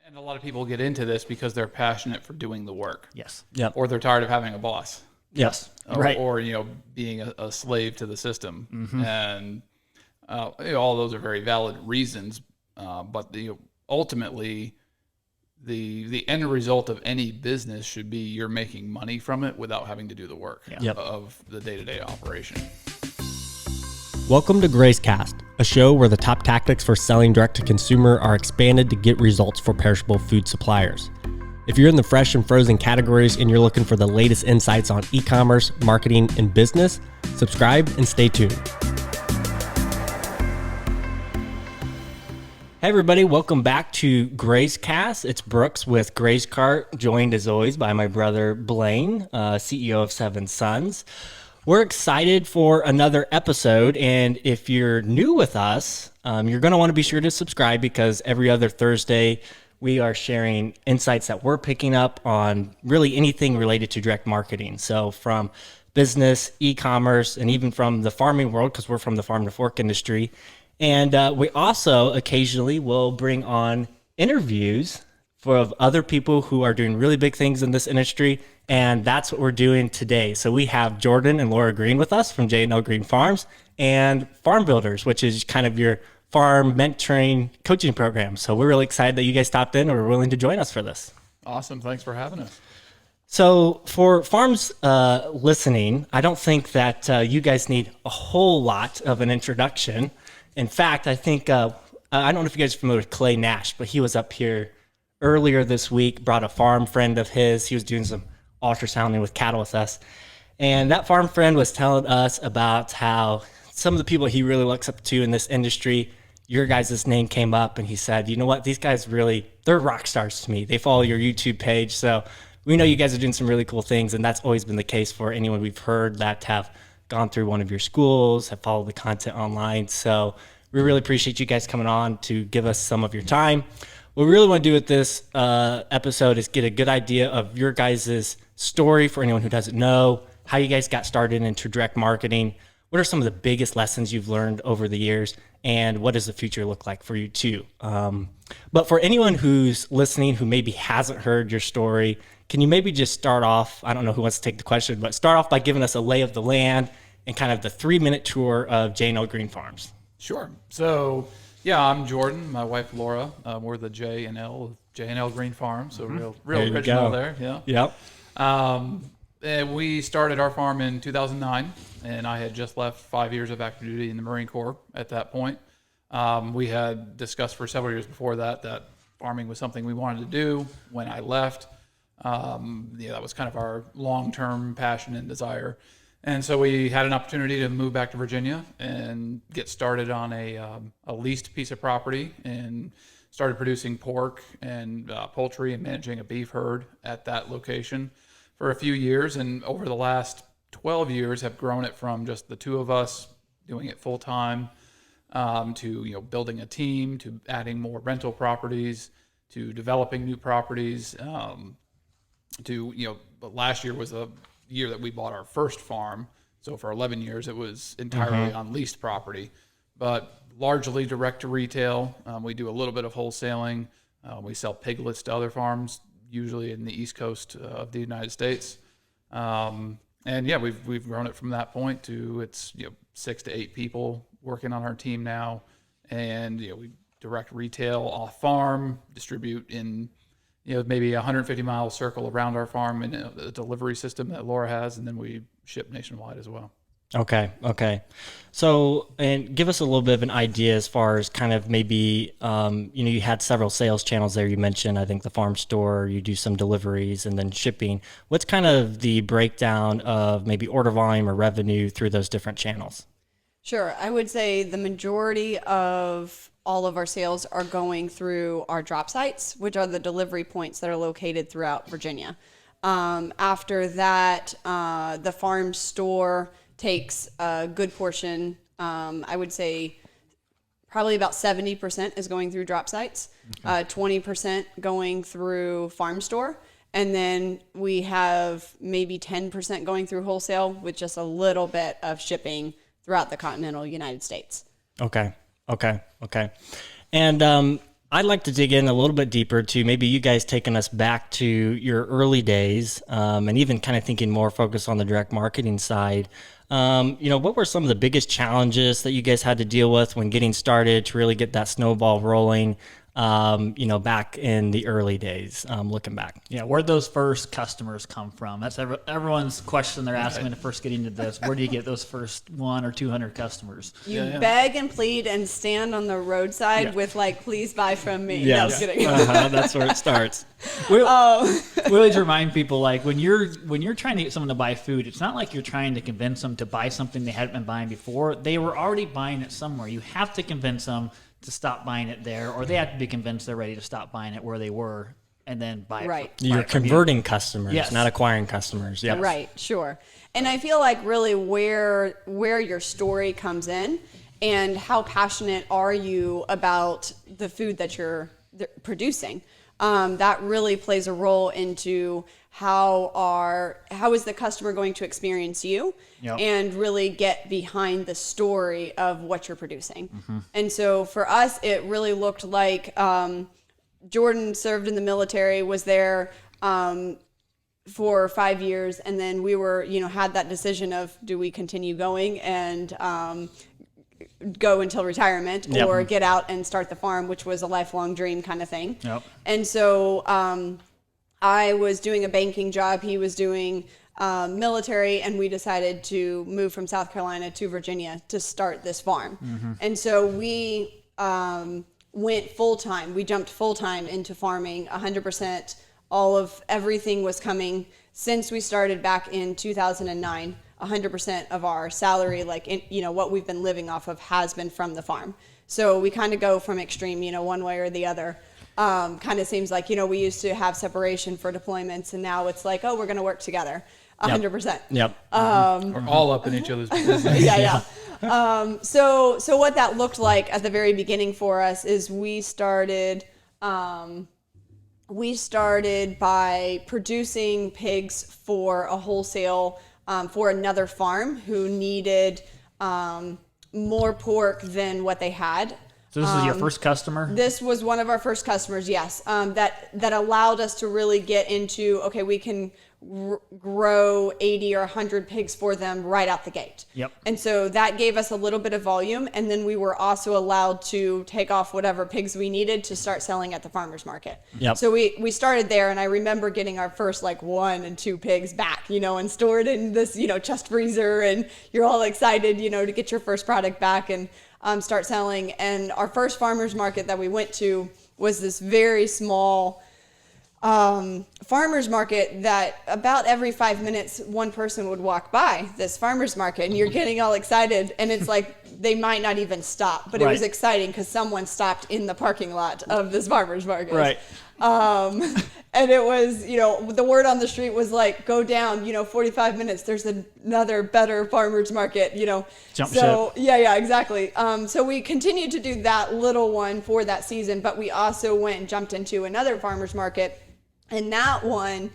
And a lot of people get into this because they're passionate for doing the work. Yes. Yep. Or they're tired of having a boss. Yes. Or being a slave to the system. Mm-hmm. And all those are very valid reasons. But ultimately, the end result of any business should be you're making money from it without having to do the work of the day-to-day operation. Welcome to GraceCast, a show where the top tactics for selling direct to consumer are expanded to get results for perishable food suppliers. If you're in the fresh and frozen categories and you're looking for the latest insights on e-commerce, marketing, and business, subscribe and stay tuned. Hey everybody, welcome back to GraceCast. It's Brooks with Grace Cart, joined as always by my brother Blaine, CEO of Seven Sons. We're excited for another episode, and if you're new with us, you're going to want to be sure to subscribe because every other Thursday we are sharing insights that we're picking up on really anything related to direct marketing. So from business, e-commerce, and even from the farming world, because we're from the farm to fork industry. And we also occasionally will bring on interviews of other people who are doing really big things in this industry. And that's what we're doing today. So we have Jordan and Laura Green with us from J&L Green Farms and Farm Builders, which is kind of your farm mentoring coaching program. So we're really excited that you guys stopped in or were willing to join us for this. Awesome. Thanks for having us. So for farms listening, I don't think that you guys need a whole lot of an introduction. In fact, I think, I don't know if you guys are familiar with Clay Nash, but he was up here earlier this week, brought a farm friend of his. He was doing some ultrasounding with cattle with us. And that farm friend was telling us about how some of the people he really looks up to in this industry, your guys' name came up, and he said, you know what, these guys really, they're rock stars to me. They follow your YouTube page. So we know you guys are doing some really cool things, and that's always been the case for anyone we've heard that have gone through one of your schools, have followed the content online. So we really appreciate you guys coming on to give us some of your time. What we really want to do with this episode is get a good idea of your guys' story for anyone who doesn't know, how you guys got started into direct marketing. What are some of the biggest lessons you've learned over the years, and what does the future look like for you too? But for anyone who's listening who maybe hasn't heard your story, can you maybe just start off, I don't know who wants to take the question, but start off by giving us a lay of the land and kind of the 3-minute tour of J&L Green Farms. Sure. So, yeah, I'm Jordan. My wife Laura. We're the J&L Green Farms. So real original there. Yeah. Yep. And we started our farm in 2009, and I had just left 5 years of active duty in the Marine Corps at that point. We had discussed for several years before that farming was something we wanted to do. When I left, that was kind of our long-term passion and desire. And so we had an opportunity to move back to Virginia and get started on a leased piece of property and started producing pork and poultry and managing a beef herd at that location for a few years. And over the last 12 years have grown it from just the two of us doing it full time to building a team, to adding more rental properties, to developing new properties, last year was a year that we bought our first farm. So for 11 years, it was entirely on leased property, but largely direct to retail. We do a little bit of wholesaling. We sell piglets to other farms, usually in the East Coast of the United States. We've grown it from that point to it's 6 to 8 people working on our team now, and we direct retail off farm, distribute in maybe a 150-mile circle around our farm in a delivery system that Laura has, and then we ship nationwide as well. Okay. So, and give us a little bit of an idea as far as kind of maybe, you had several sales channels there. You mentioned, I think, the farm store, you do some deliveries and then shipping. What's kind of the breakdown of maybe order volume or revenue through those different channels? Sure. I would say the majority of all of our sales are going through our drop sites, which are the delivery points that are located throughout Virginia. After that, the farm store takes a good portion. I would say probably about 70% is going through drop sites, 20% going through farm store. And then we have maybe 10% going through wholesale with just a little bit of shipping throughout the continental United States. Okay. And I'd like to dig in a little bit deeper to maybe you guys taking us back to your early days, and even kind of thinking more focused on the direct marketing side. What were some of the biggest challenges that you guys had to deal with when getting started to really get that snowball rolling, back in the early days, looking back? Yeah, where'd those first customers come from? That's everyone's question they're asking when they first get into this. Where do you get those first 100 or 200 customers? You beg and plead and stand on the roadside with like, please buy from me. No, I'm kidding. That's where it starts. We always remind people, like, when you're trying to get someone to buy food, it's not like you're trying to convince them to buy something they hadn't been buying before. They were already buying it somewhere. You have to convince them to stop buying it there, or they have to be convinced they're ready to stop buying it where they were and then buy it. Right. You're converting customers, Yes. not acquiring customers. Yeah. Right, sure. And I feel like really where your story comes in and how passionate are you about the food that you're producing. That really plays a role into how is the customer going to experience you. Yep. And really get behind the story of what you're producing. Mm-hmm. And so for us, it really looked like Jordan served in the military, was there for 5 years, and then we were, had that decision of, do we continue going and go until retirement, or get out and start the farm, which was a lifelong dream kind of thing. Yep. And so I was doing a banking job, he was doing military, and we decided to move from South Carolina to Virginia to start this farm. Mm-hmm. And so we went full-time. We jumped full-time into farming, 100%. All of everything was coming since we started back in 2009. 100% of our salary, what we've been living off of, has been from the farm. So we kind of go from extreme, one way or the other. Kind of seems like, we used to have separation for deployments, and now it's like, oh, we're going to work together. 100%. Yep. We're all up in each other's business. Yeah. So what that looked like at the very beginning for us is we started by producing pigs for a wholesale, for another farm who needed more pork than what they had. So this is your first customer? This was one of our first customers, yes. That allowed us to really get into, okay, we can grow 80 or 100 pigs for them right out the gate. Yep. And so that gave us a little bit of volume, and then we were also allowed to take off whatever pigs we needed to start selling at the farmer's market. Yep. So we started there, and I remember getting our first 1 and 2 pigs back, and stored in this, chest freezer, and you're all excited, to get your first product back and start selling. And our first farmer's market that we went to was this very small farmer's market that about every 5 minutes one person would walk by this farmer's market, and you're getting all excited, and it's like they might not even stop, but it was exciting because someone stopped in the parking lot of this farmer's market. Right. And it was, the word on the street was like, go down, 45 minutes, there's another better farmer's market, Jump so ship. yeah, exactly. So we continued to do that little one for that season, but we also went and jumped into another farmer's market. And that one,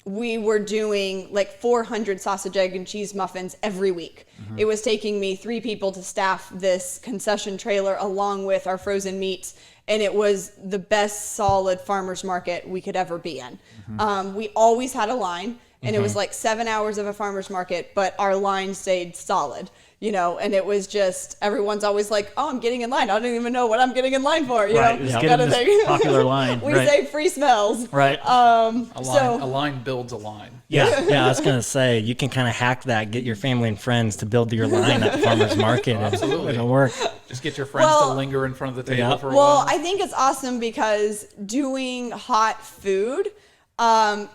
we were doing 400 sausage, egg, and cheese muffins every week. Mm-hmm. It was taking me 3 people to staff this concession trailer along with our frozen meats. And it was the best solid farmer's market we could ever be in. Mm-hmm. We always had a line, and it was 7 hours of a farmer's market, but our line stayed solid. And it was just, everyone's always like, oh, I'm getting in line. I don't even know what I'm getting in line for, Right, just get in this popular line. We say free smells. Right. A line builds a line. Yeah, I was going to say, you can kind of hack that, get your family and friends to build your line at the farmer's market. Absolutely. It'll work. Just get your friends to linger in front of the table for a while. while. I think it's awesome because doing hot food,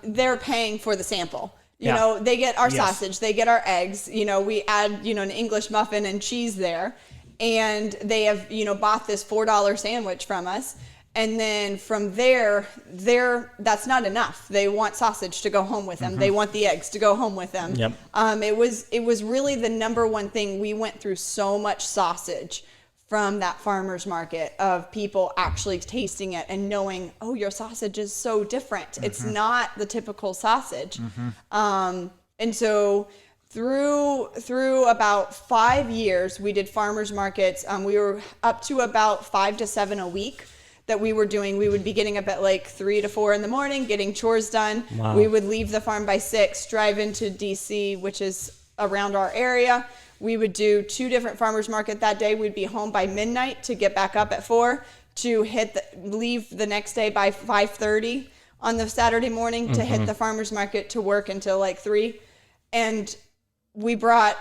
they're paying for the sample. They get our sausage, they get our eggs, we add, an English muffin and cheese there, and they have, bought this $4 sandwich from us. And then from there, that's not enough. They want sausage to go home with them. Mm-hmm. They want the eggs to go home with them. Yep. It was really the number one thing. We went through so much sausage from that farmer's market of people actually tasting it and knowing, oh, your sausage is so different. Mm-hmm. It's not the typical sausage. Mm-hmm. And so through about 5 years, we did farmers markets. We were up to about 5 to 7 a week that we were doing. We would be getting up at like 3 to 4 in the morning, getting chores done. Wow. We would leave the farm by 6, drive into DC, which is around our area. We would do 2 different farmers market that day. We'd be home by midnight to get back up at 4 to leave the next day by 5:30 on the Saturday morning to hit the farmers market to work until like 3. And we brought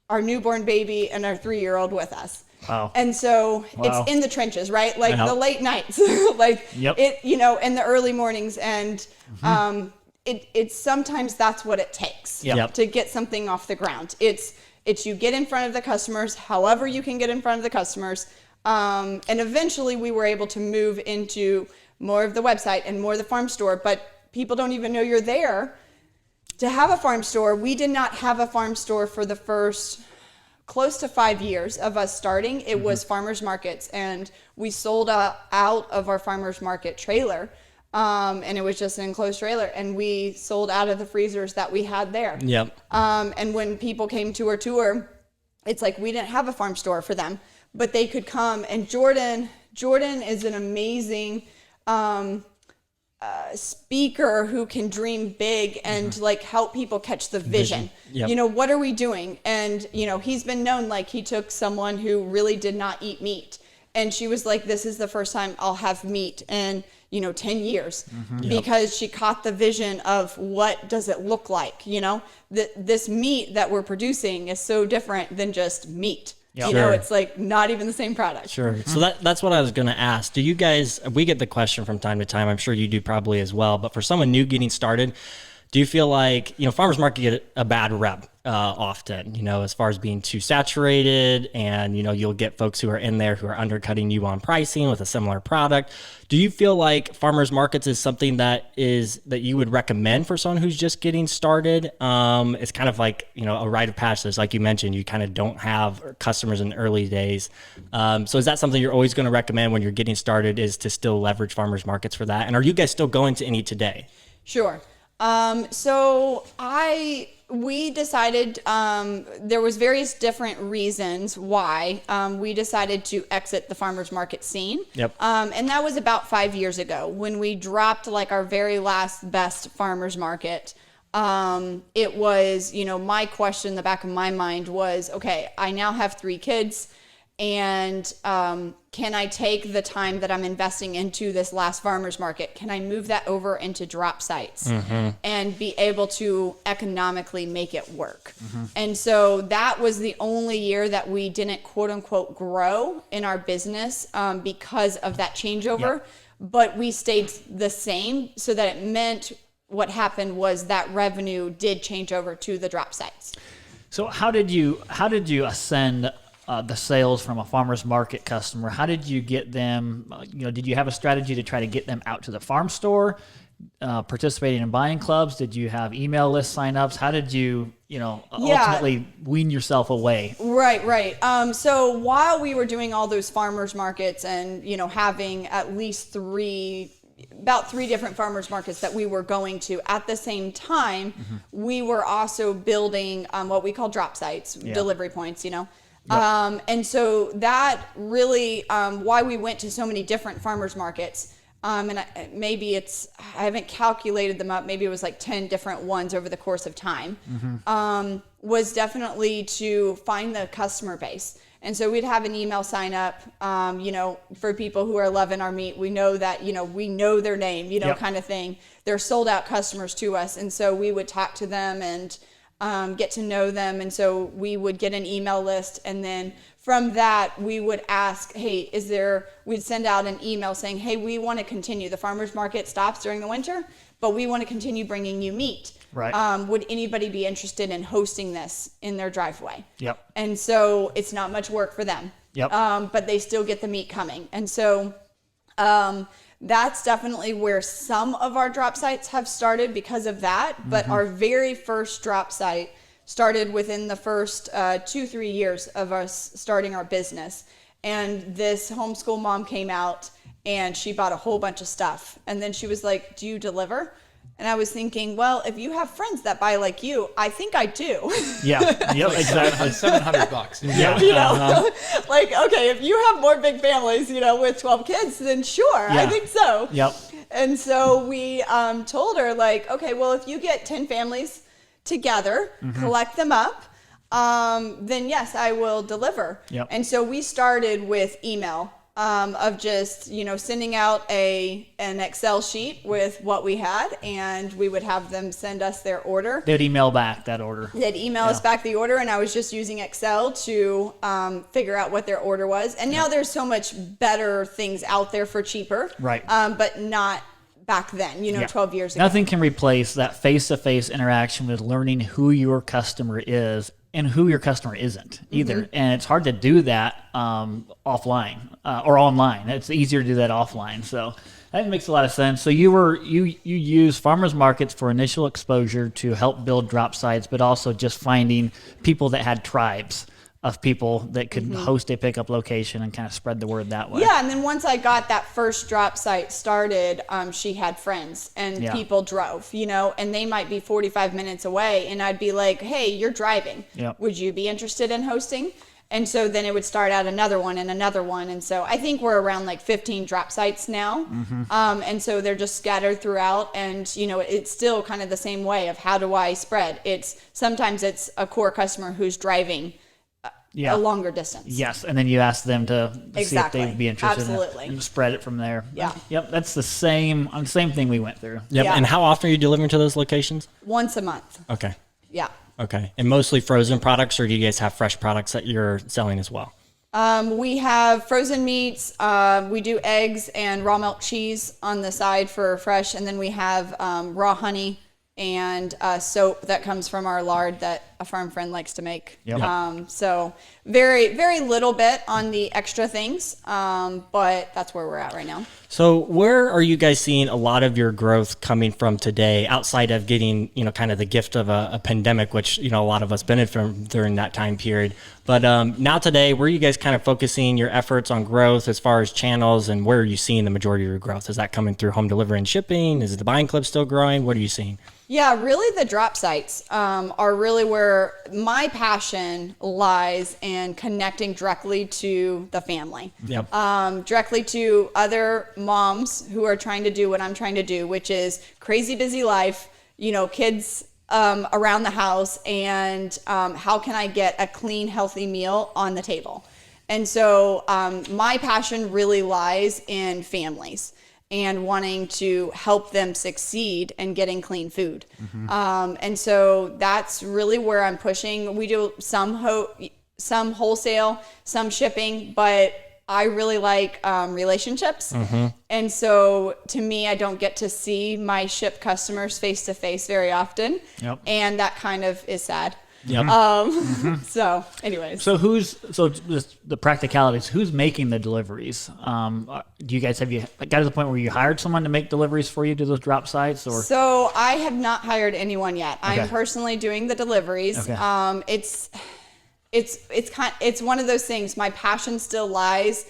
our newborn baby and our 3-year-old with us. Wow. And so Wow. it's in the trenches, right? Like Yep. the late nights, like Yep. it, and the early mornings. And it's sometimes that's what it takes Yep. to get something off the ground. It's you get in front of the customers, however you can get in front of the customers. And eventually we were able to move into more of the website and more of the farm store, but people don't even know you're there to have a farm store. We did not have a farm store for the first close to 5 years of us starting. It was farmers markets, and we sold out of our farmers market trailer. And it was just an enclosed trailer, and we sold out of the freezers that we had there. Yep. And when people came to our tour, it's like we didn't have a farm store for them, but they could come. And Jordan is an amazing speaker who can dream big and like help people catch the vision. Yep. What are we doing? And he's been known, like he took someone who really did not eat meat, and she was like, this is the first time I'll have meat in 10 years, because she caught the vision of what does it look like. This meat that we're producing is so different than just meat. Yep. Sure. It's like not even the same product. Sure. So that's what I was going to ask. Do you guys, we get the question from time to time, I'm sure you do probably as well, but for someone new getting started, do you feel like, farmers market get a bad rep often, as far as being too saturated, and, you'll get folks who are in there who are undercutting you on pricing with a similar product. Do you feel like farmers markets is something that you would recommend for someone who's just getting started? It's kind of like, a rite of passage. Like you mentioned, you kind of don't have customers in the early days. So is that something you're always going to recommend when you're getting started, is to still leverage farmers markets for that? And are you guys still going to any today? Sure. So we decided, there was various different reasons why, we decided to exit the farmers market scene. Yep. And that was about 5 years ago when we dropped like our very last best farmers market. It was, my question in the back of my mind was, okay, I now have 3 kids, and can I take the time that I'm investing into this last farmers market? Can I move that over into drop sites and be able to economically make it work? And so that was the only year that we didn't quote unquote grow in our business because of that changeover. Yep. But we stayed the same, so that it meant what happened was that revenue did change over to the drop sites. So how did you ascend the sales from a farmer's market customer? How did you get them? Did you have a strategy to try to get them out to the farm store, participating in buying clubs? Did you have email list signups? How did you, ultimately wean yourself away? Right. So while we were doing all those farmers markets and, having at least about 3 different farmers markets that we were going to at the same time, we were also building what we call drop sites, delivery points, Yep. And so that really, why we went to so many different farmers markets, and I haven't calculated them up, maybe it was like 10 different ones over the course of time, was definitely to find the customer base. And so we'd have an email sign up, for people who are loving our meat. We know that, we know their name, Yep. kind of thing. They're sold out customers to us. And so we would talk to them and get to know them. And so we would get an email list. And then from that, we would ask, hey, we'd send out an email saying, hey, we want to continue. The farmers market stops during the winter, but we want to continue bringing you meat. Right. Would anybody be interested in hosting this in their driveway? Yep. And so it's not much work for them. Yep. But they still get the meat coming. And so that's definitely where some of our drop sites have started because of that. But our very first drop site started within the first 2-3 years of us starting our business. And this homeschool mom came out and she bought a whole bunch of stuff. And then she was like, do you deliver? And I was thinking, well, if you have friends that buy like you, I think I do. Yeah. Yep. Exactly. $700. Yeah. You know, like, okay, if you have more big families, you know, with 12 kids, then sure, I Yeah. think so. Yep. And so we told her, like, okay, well, if you get 10 families together, collect them up, then yes, I will deliver. Yep. And so we started with email. Of just, you know, sending out an Excel sheet with what we had, and we would have them send us their order. They'd email back that order. They'd email us back the order, and I was just using Excel to figure out what their order was. And now there's so much better things out there for cheaper. Right. But not back then, you know, Yeah. 12 years ago. Nothing can replace that face-to-face interaction with learning who your customer is and who your customer isn't either. And it's hard to do that offline or online. It's easier to do that offline. So that makes a lot of sense. So you use farmers markets for initial exposure to help build drop sites, but also just finding people that had tribes of people that could host a pickup location and kind of spread the word that way. Yeah, and then once I got that first drop site started, she had friends and Yeah. people drove, you know, and they might be 45 minutes away, and I'd be like, hey, you're driving. Yep. Would you be interested in hosting? And so then it would start out another one and another one. And so I think we're around like 15 drop sites now. And so they're just scattered throughout. And, you know, it's still kind of the same way of how do I spread? Sometimes it's a core customer who's driving Yeah. a longer distance. Yes, and then you ask them to see if Exactly. they'd be interested Absolutely. in it and spread it from there. Yeah. Yep, that's the same thing we went through. Yep. Yeah. And how often are you delivering to those locations? Once a month. Okay. Yeah. Okay. And mostly frozen products, or do you guys have fresh products that you're selling as well? We have frozen meats. We do eggs and raw milk cheese on the side for fresh. And then we have raw honey and soap that comes from our lard that a farm friend likes to make. Yep. So very, very little bit on the extra things, but that's where we're at right now. So where are you guys seeing a lot of your growth coming from today, outside of getting, you know, kind of the gift of a pandemic, which, you know, a lot of us benefited from during that time period. But now today, where are you guys kind of focusing your efforts on growth as far as channels, and where are you seeing the majority of your growth? Is that coming through home delivery and shipping? Is the buying club still growing? What are you seeing? Yeah, really the drop sites are really where my passion lies, and connecting directly to the family. Yep. Directly to other moms who are trying to do what I'm trying to do, which is crazy busy life, you know, kids around the house, and how can I get a clean, healthy meal on the table? And so my passion really lies in families and wanting to help them succeed and getting clean food. And so that's really where I'm pushing. We do some wholesale, some shipping, but I really like relationships. And so to me, I don't get to see my ship customers face to face very often. Yep. And that kind of is sad. Yep. So anyways. So just the practicalities, who's making the deliveries? Do you guys, have you got to the point where you hired someone to make deliveries for you to those drop sites, or? So I have not hired anyone yet. I'm Okay. personally doing the deliveries. Okay. It's one of those things. My passion still lies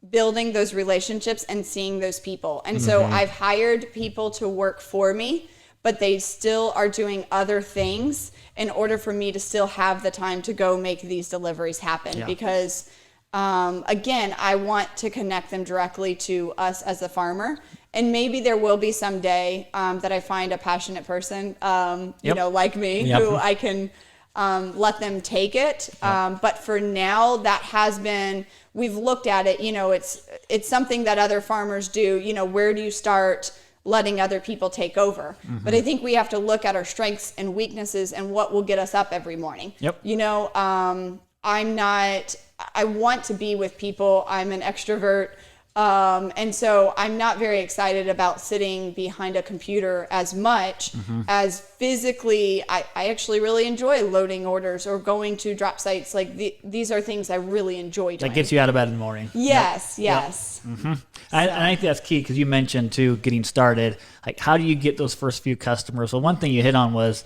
building those relationships and seeing those people. And so I've hired people to work for me, but they still are doing other things in order for me to still have the time to go make these deliveries happen. Yeah. Because again, I want to connect them directly to us as a farmer. And maybe there will be someday that I find a passionate person, you Yep. know, like me, Yep. who I can let them take it. But for now, that has been, we've looked at it, you know, it's something that other farmers do. You know, where do you start letting other people take over? But I think we have to look at our strengths and weaknesses and what will get us up every morning. Yep. You know, I want to be with people. I'm an extrovert. And so I'm not very excited about sitting behind a computer as much as physically. I actually really enjoy loading orders or going to drop sites. Like these are things I really enjoy doing. That gets you out of bed in the morning. Yes, yes. And I think that's key, because you mentioned too, getting started, like how do you get those first few customers? Well, one thing you hit on was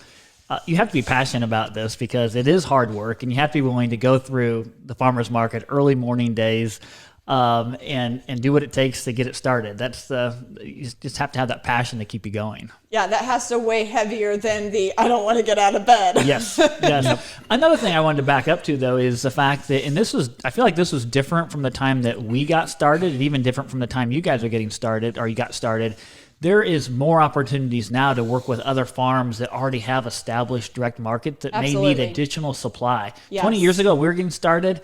you have to be passionate about this, because it is hard work, and you have to be willing to go through the farmer's market early morning days, and do what it takes to get it started. You just have to have that passion to keep you going. Yeah, that has to weigh heavier than I don't want to get out of bed. Yes. Another thing I wanted to back up to, though, is the fact that, and I feel like this was different from the time that we got started, and even different from the time you guys are getting started, or you got started. There is more opportunities now to work with other farms that already have established direct market that may need additional supply. Yes. 20 years ago, we were getting started.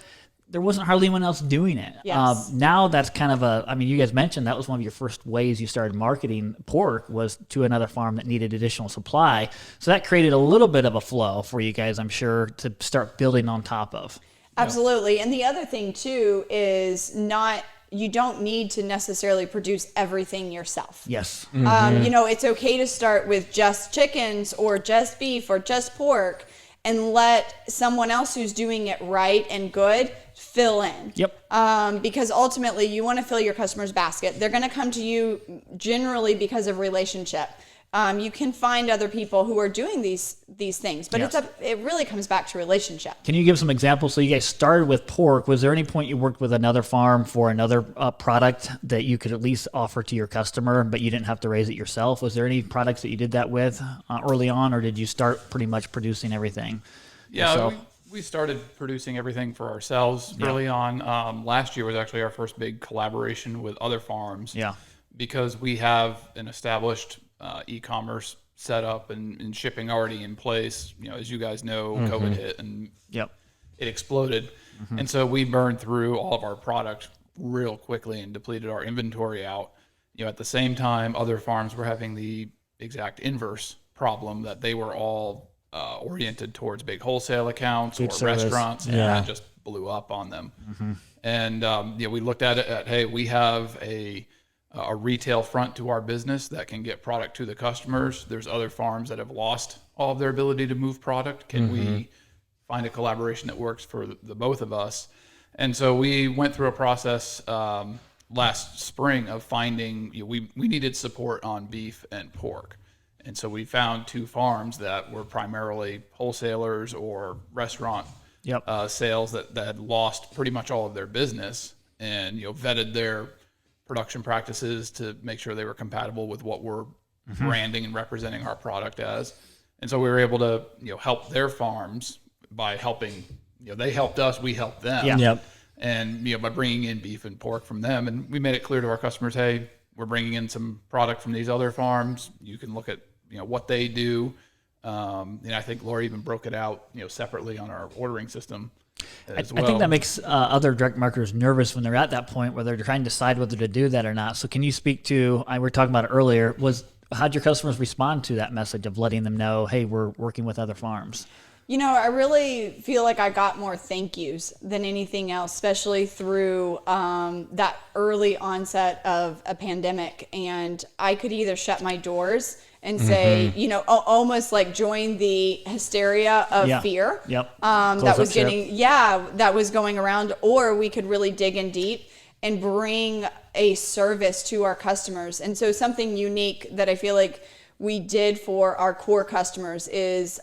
There wasn't hardly anyone else doing it. Yes. Now that's kind of you guys mentioned that was one of your first ways you started marketing pork was to another farm that needed additional supply. So that created a little bit of a flow for you guys, I'm sure, to start building on top of. Absolutely. And the other thing too is you don't need to necessarily produce everything yourself. Yes. It's okay to start with just chickens or just beef or just pork and let someone else who's doing it right and good fill in. Yep. Because ultimately you want to fill your customer's basket. They're going to come to you generally because of relationship. You can find other people who are doing these things, but Yes. it really comes back to relationship. Can you give some examples? So you guys started with pork. Was there any point you worked with another farm for another product that you could at least offer to your customer, but you didn't have to raise it yourself? Was there any products that you did that with early on, or did you start pretty much producing everything yourself? We started producing everything for ourselves early on. Last year was actually our first big collaboration with other farms. Yeah. Because we have an established e-commerce setup and shipping already in place. As you guys know, COVID hit and it exploded. And so we burned through all of our product real quickly and depleted our inventory out. At the same time, other farms were having the exact inverse problem, that they were all oriented towards big wholesale accounts or restaurants, and that just blew up on them. And we looked at it hey, we have a retail front to our business that can get product to the customers. There's other farms that have lost all of their ability to move product. Can we find a collaboration that works for the both of us? And so we went through a process last spring of finding, we needed support on beef and pork. And so we found two farms that were primarily wholesalers or restaurant sales that had lost pretty much all of their business, and vetted their production practices to make sure they were compatible with what we're branding and representing our product as. And so we were able to help their farms by helping. They helped us, we helped them. Yeah. Yep. And by bringing in beef and pork from them, and we made it clear to our customers, hey, we're bringing in some product from these other farms. You can look at what they do. And I think Laura even broke it out separately on our ordering system as well. I think that makes other direct marketers nervous when they're at that point where they're trying to decide whether to do that or not. So can you speak to, we were talking about it earlier, how'd your customers respond to that message of letting them know, hey, we're working with other farms? I really feel like I got more thank yous than anything else, especially through that early onset of a pandemic. And I could either shut my doors and say, almost like join the hysteria of fear that was going around, or we could really dig in deep and bring a service to our customers. And so something unique that I feel like we did for our core customers is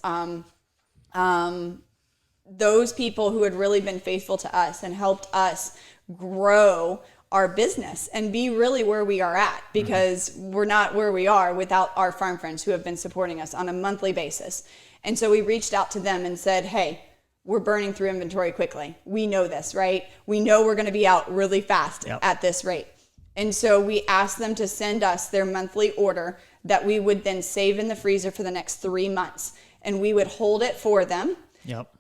those people who had really been faithful to us and helped us grow our business and be really where we are at, because we're not where we are without our farm friends who have been supporting us on a monthly basis. And so we reached out to them and said, hey, we're burning through inventory quickly. We know this, right? We know we're going to be out really fast at this rate. And so we asked them to send us their monthly order that we would then save in the freezer for the next 3 months. And we would hold it for them.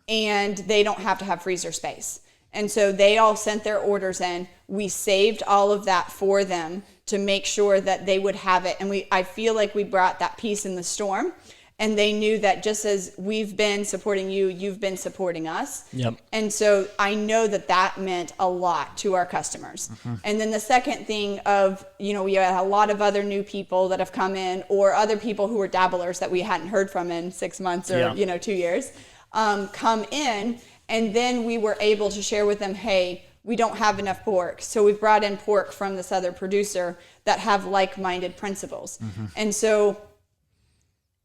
And they don't have to have freezer space. And so they all sent their orders in. We saved all of that for them to make sure that they would have it. And I feel like we brought that peace in the storm. And they knew that just as we've been supporting you, you've been supporting us. And so I know that meant a lot to our customers. And then the second thing of, we had a lot of other new people that have come in, or other people who were dabblers that we hadn't heard from in 6 months or, 2 years, come in. And then we were able to share with them, hey, we don't have enough pork. So we've brought in pork from this other producer that have like-minded principles. And so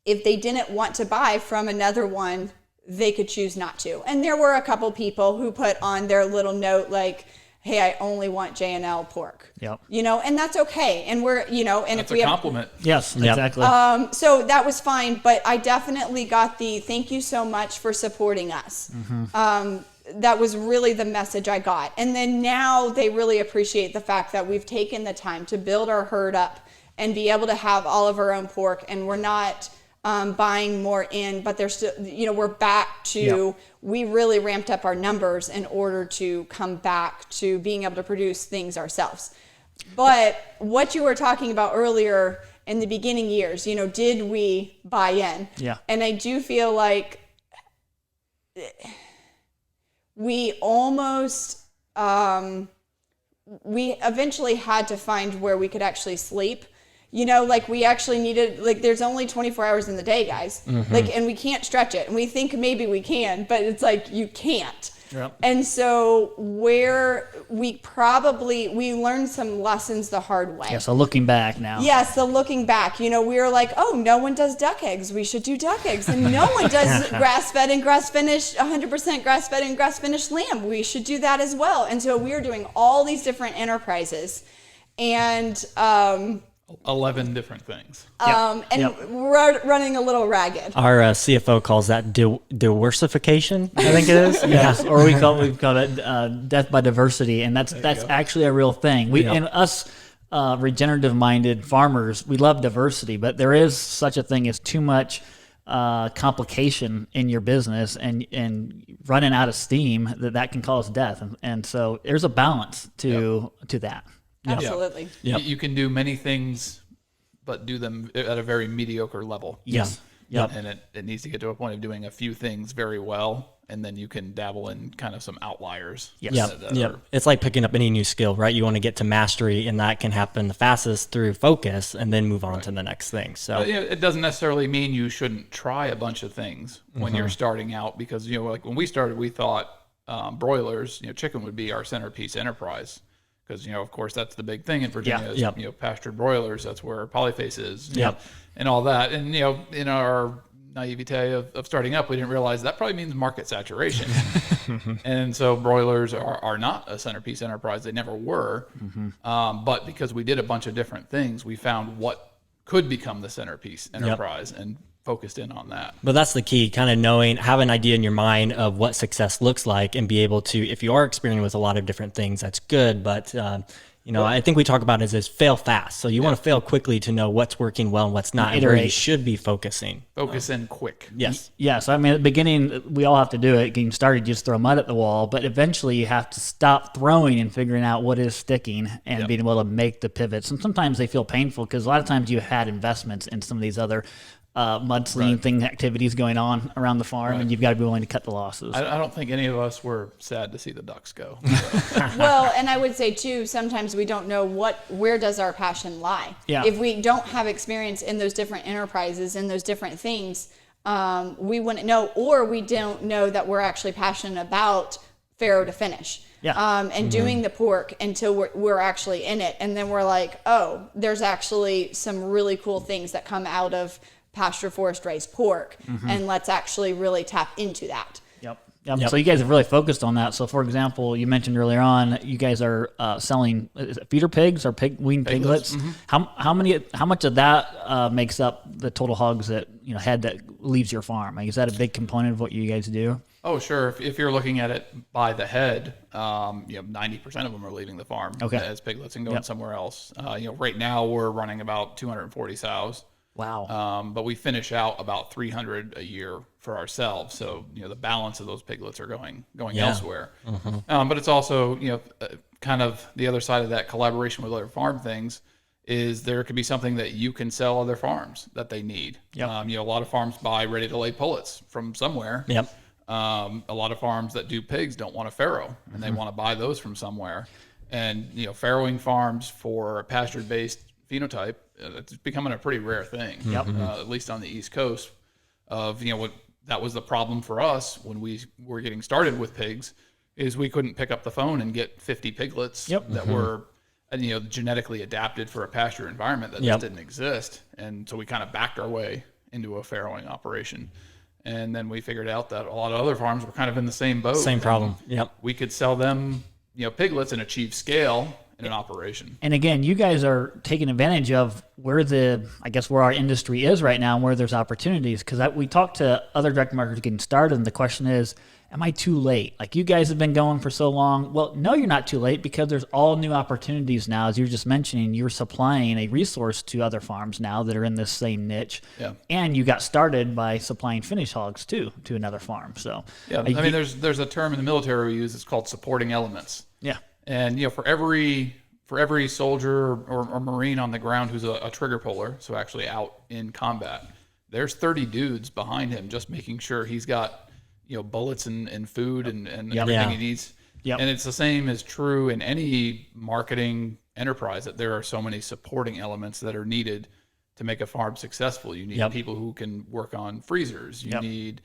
if they didn't want to buy from another one, they could choose not to. And there were a couple people who put on their little note like, hey, I only want J&L pork. Yep. And that's okay. And we're, and That's if we a have compliment. Yes, Yep. exactly. so that was fine, but I definitely got the thank you so much for supporting us. That was really the message I got. And then now they really appreciate the fact that we've taken the time to build our herd up and be able to have all of our own pork, and we're not buying more in, but there's still, we're back to, we really ramped up our numbers in order to come back to being able to produce things ourselves. But what you were talking about earlier in the beginning years, did we buy in? Yeah. And I do feel like we almost, we eventually had to find where we could actually sleep. We actually needed, there's only 24 hours in the day, guys. And we can't stretch it. And we think maybe we can, but it's you can't. Yep. And so we learned some lessons the hard way. Yeah, so looking back now. Yeah, so looking back, we were like, oh, no one does duck eggs. We should do duck eggs. And no one does grass-fed and grass-finished, 100% grass-fed and grass-finished lamb. We should do that as well. And so we were doing all these different enterprises. And 11 different things. we're running a little ragged. Our CFO calls that diversification, I think it is. Yes, or we've called it death by diversity, and that's actually a real thing. And us regenerative minded farmers, we love diversity, but there is such a thing as too much complication in your business and running out of steam that can cause death, and so there's a balance to that. Absolutely. Yep. You can do many things, but do them at a very mediocre level. Yes. Yep. And it needs to get to a point of doing a few things very well, and then you can dabble in kind of some outliers. Yes. Yep. It's like picking up any new skill, right? You want to get to mastery, and that can happen the fastest through focus, and then move on to the next thing. So it doesn't necessarily mean you shouldn't try a bunch of things when you're starting out, because when we started, we thought broilers, chicken would be our centerpiece enterprise. Because, of course, that's the big thing in Virginia is, pastured broilers. That's where Polyface is, and all that. And, in our naivete of starting up, we didn't realize that probably means market saturation. And so broilers are not a centerpiece enterprise. They never were. But because we did a bunch of different things, we found what could become the centerpiece enterprise and focused in on that. But that's the key, kind of have an idea in your mind of what success looks like, and be able to, if you are experimenting with a lot of different things, that's good. But, I think we talk about it as fail fast. So you want to fail quickly to know what's working well and what's not, and where you should be focusing. Focus in quick. Yes. Yes. I mean, at the beginning, we all have to do it. Getting started, you just throw mud at the wall. But eventually, you have to stop throwing and figuring out what is sticking and being able to make the pivots. And sometimes they feel painful because a lot of times you had investments in some of these other mudslinging thing activities going on around the farm, and you've got to be willing to cut the losses. I don't think any of us were sad to see the ducks go. Well, and I would say too, sometimes we don't know where does our passion lie. Yeah. If we don't have experience in those different enterprises and those different things, we wouldn't know, or we don't know that we're actually passionate about farrow to finish. Yeah. And doing the pork until we're actually in it, and then we're like, oh, there's actually some really cool things that come out of pasture forest raised pork, and let's actually really tap into that. Yep. So you guys have really focused on that. So, for example, you mentioned earlier on, you guys are selling feeder pigs or weaned piglets. How much of that makes up the total hogs that head that leaves your farm? Like, is that a big component of what you guys do? Oh, sure. If you're looking at it by the head, 90% of them are leaving the farm as piglets and going somewhere else. Right now we're running about 240 sows. Wow. But we finish out about 300 a year for ourselves. So, the balance of those piglets are going elsewhere. But it's also, kind of the other side of that collaboration with other farm things is there could be something that you can sell other farms that they need. A lot of farms buy ready to lay pullets from somewhere. A lot of farms that do pigs don't want a farrow, and they want to buy those from somewhere. And, farrowing farms for a pastured-based phenotype, it's becoming a pretty rare thing, at least on the East Coast. That was the problem for us when we were getting started with pigs, is we couldn't pick up the phone and get 50 piglets that were genetically adapted for a pasture environment that just didn't exist. And so we kind of backed our way into a farrowing operation. And then we figured out that a lot of other farms were kind of in the same boat. Same problem. We could sell them piglets and achieve scale in an operation. And again, you guys are taking advantage of where our industry is right now and where there's opportunities. Because we talked to other direct marketers getting started, and the question is, am I too late? Like, you guys have been going for so long. Well, no, you're not too late, because there's all new opportunities now. As you were just mentioning, you're supplying a resource to other farms now that are in this same niche. Yeah. And you got started by supplying finish hogs too to another farm. So Yeah, I mean, there's a term in the military we use. It's called supporting elements. yeah. And for every soldier or Marine on the ground who's a trigger puller, so actually out in combat, there's 30 dudes behind him just making sure he's got bullets and food and everything he needs. Yep. And it's the same is true in any marketing enterprise, that there are so many supporting elements that are needed to make a farm successful. You need people who can work on freezers. You need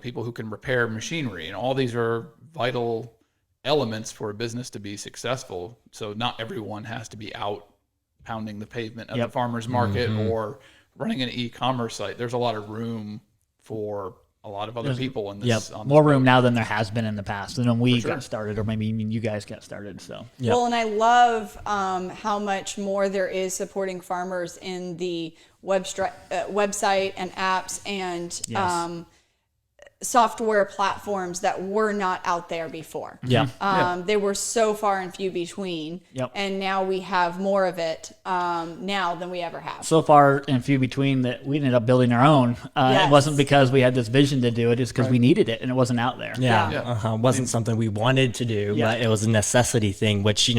people who can repair machinery, and all these are vital elements for a business to be successful. So not everyone has to be out pounding the pavement at the farmer's market or running an e-commerce site. There's a lot of room for a lot of other people in this. On More this room now than there has been in the past, and when we got started, or maybe even you guys got started. So Well, and I love how much more there is supporting farmers in the website and apps and software platforms that were not out there before. They were so far and few between, and now we have more of it now than we ever have. So far and few between that we ended up building our own. It wasn't because we had this vision to do it; it's because we needed it and it wasn't out there. It wasn't something we wanted to do, but it was a necessity thing. Which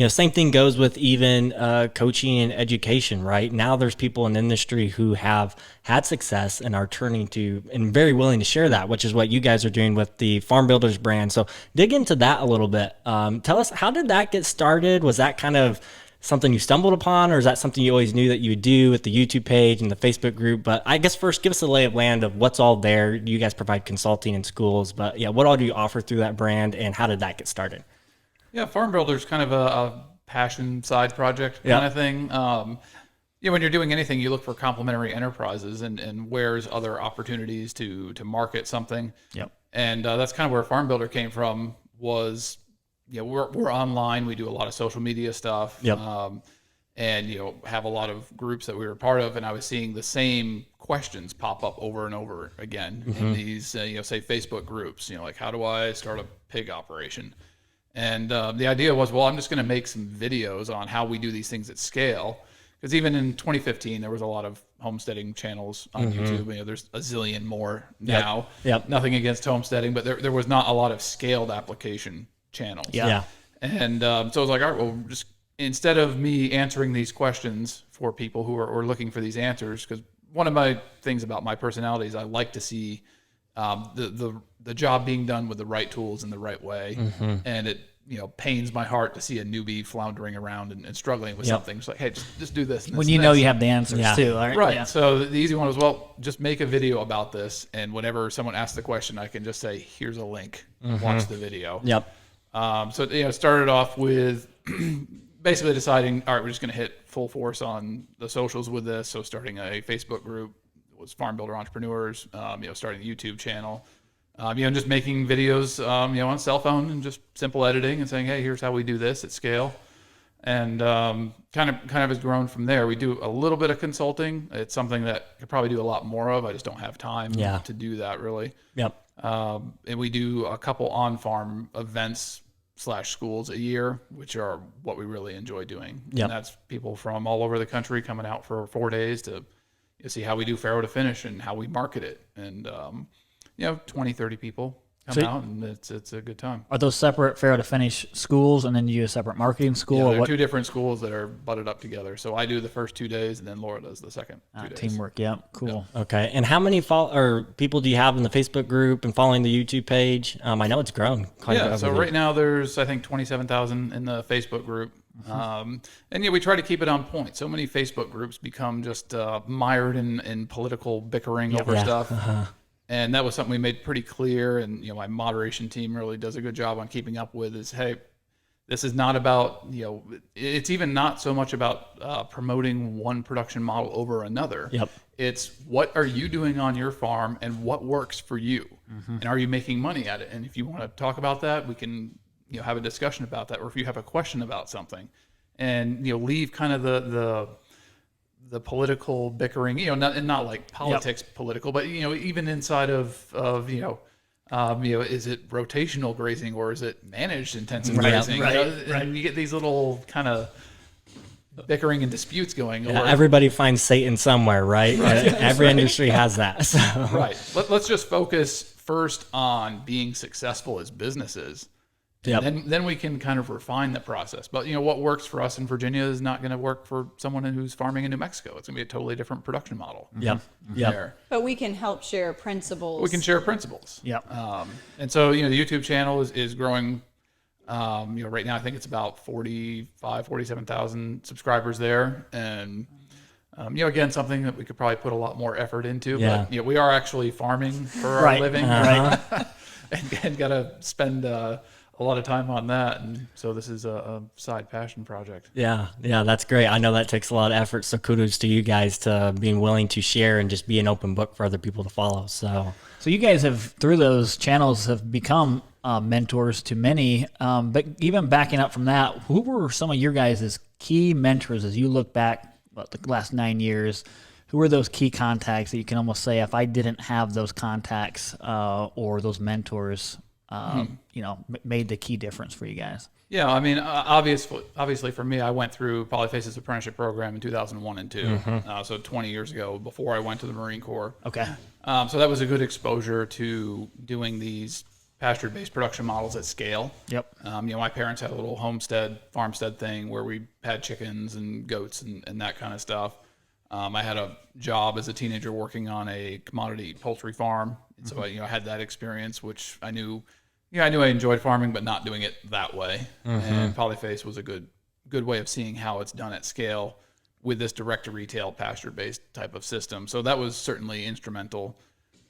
same thing goes with even coaching and education. Right now, there's people in the industry who have had success and are turning to and very willing to share that, which is what you guys are doing with the Farm Builders brand. So dig into that a little bit. Tell us, how did that get started? Was that kind of something you stumbled upon, or is that something you always knew that you would do with the YouTube page and the Facebook group? But I guess first, give us a lay of land of what's all there. You guys provide consulting in schools, but what all do you offer through that brand, and how did that get started? Yeah, Farm Builder's kind of a passion side project kind of thing. When you're doing anything, you look for complementary enterprises and where's other opportunities to market something. And that's kind of where Farm Builder came from. Was we're online. We do a lot of social media stuff. And have a lot of groups that we were part of, and I was seeing the same questions pop up over and over again in these say Facebook groups. Like, how do I start a pig operation? And the idea was, well, I'm just going to make some videos on how we do these things at scale. Because even in 2015, there was a lot of homesteading channels on YouTube. There's a zillion more now. Nothing against homesteading, but there was not a lot of scaled application channels. And so I was like, all right, well, just instead of me answering these questions for people who are looking for these answers, because one of my things about my personality is I like to see the job being done with the right tools in the right way. And it pains my heart to see a newbie floundering around and struggling with something. It's like, hey, just do this. And when this you and know this. you have the answers too. Right. So the easy one was, well, just make a video about this, and whenever someone asks the question, I can just say, here's a link, watch the video. So it started off with basically deciding, all right, we're just going to hit full force on the socials with this. So starting a Facebook group was Farm Builder Entrepreneurs. Starting a YouTube channel. Just making videos, on cell phone and just simple editing and saying, hey, here's how we do this at scale. And kind of has grown from there. We do a little bit of consulting. It's something that I could probably do a lot more of. I just don't have time to do that really. And we do a couple on-farm events / schools a year, which are what we really enjoy doing. And that's people from all over the country coming out for 4 days to see how we do farrow to finish and how we market it. And 20, 30 people come out, and it's a good time. Are those separate farrow to finish schools, and then you do a separate marketing school? Yeah, or they're what? two different schools that are butted up together. So I do the first 2 days, and then Laura does the second 2 days. Teamwork, cool. Okay, and how many people do you have in the Facebook group and following the YouTube page? I know it's grown quite a bit. So right now there's, I think, 27,000 in the Facebook group. And we try to keep it on point. So many Facebook groups become just mired in political bickering over stuff. And that was something we made pretty clear, and my moderation team really does a good job on keeping up with is, hey, this is not about, it's even not so much about promoting one production model over another. It's what are you doing on your farm and what works for you? And are you making money at it? And if you want to talk about that, we can have a discussion about that, or if you have a question about something, and leave kind of the political bickering, not like politics political, but even inside of is it rotational grazing or is it managed intensive grazing? And you get these little kind of bickering and disputes going. Yeah, everybody finds Satan somewhere, right? Every industry has that. So. Right. Let's just focus first on being successful as businesses. Yep. And then we can kind of refine the process. But what works for us in Virginia is not going to work for someone who's farming in New Mexico. It's going to be a totally different production model. Yep. There. But we can help share principles. We can share principles. Yep. And so the YouTube channel is growing. Right now I think it's about 47,000 subscribers there, and again, something that we could probably put a lot more effort into. Yeah. But we are actually farming for our living, right? and got to spend a lot of time on that, and so this is a side passion project. Yeah, that's great. I know that takes a lot of effort, so kudos to you guys to being willing to share and just be an open book for other people to follow. So you guys have, through those channels, have become mentors to many. But even backing up from that, who were some of your guys' key mentors as you look back the last 9 years? Who were those key contacts that you can almost say, if I didn't have those contacts or those mentors, made the key difference for you guys? Yeah, I mean, obviously for me, I went through Polyface's apprenticeship program in 2001 and 2, so 20 years ago, before I went to the Marine Corps. Okay. So that was a good exposure to doing these pasture-based production models at scale. Yep. My parents had a little farmstead thing where we had chickens and goats and that kind of stuff. I had a job as a teenager working on a commodity poultry farm, and so I had that experience, which I knew I enjoyed farming, but not doing it that way. And Polyface was a good way of seeing how it's done at scale with this direct-to-retail pasture-based type of system. So that was certainly instrumental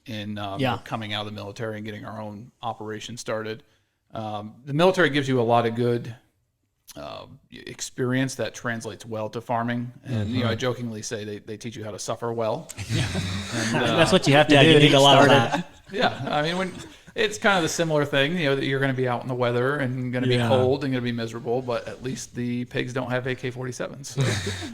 in coming out of the military and getting our own operation started. The military gives you a lot of good experience that translates well to farming, and I jokingly say they teach you how to suffer well. And, that's what you have to do. You need a lot of that. Yeah, I mean, when it's kind of the similar thing, that you're going to be out in the weather and going to be cold and going to be miserable, but at least the pigs don't have AK-47s. So.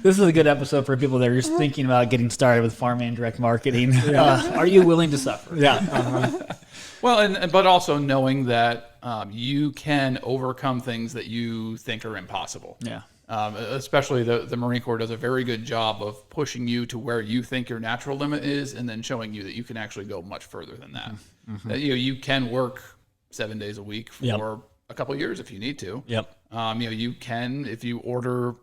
This is a good episode for people that are just thinking about getting started with farming and direct marketing. Are you willing to suffer? Yeah. Well, but also knowing that you can overcome things that you think are impossible. Yeah. Especially the Marine Corps does a very good job of pushing you to where you think your natural limit is, and then showing you that you can actually go much further than that. That you can work 7 days a week for a couple of years if you need to. Yep. You can, if you order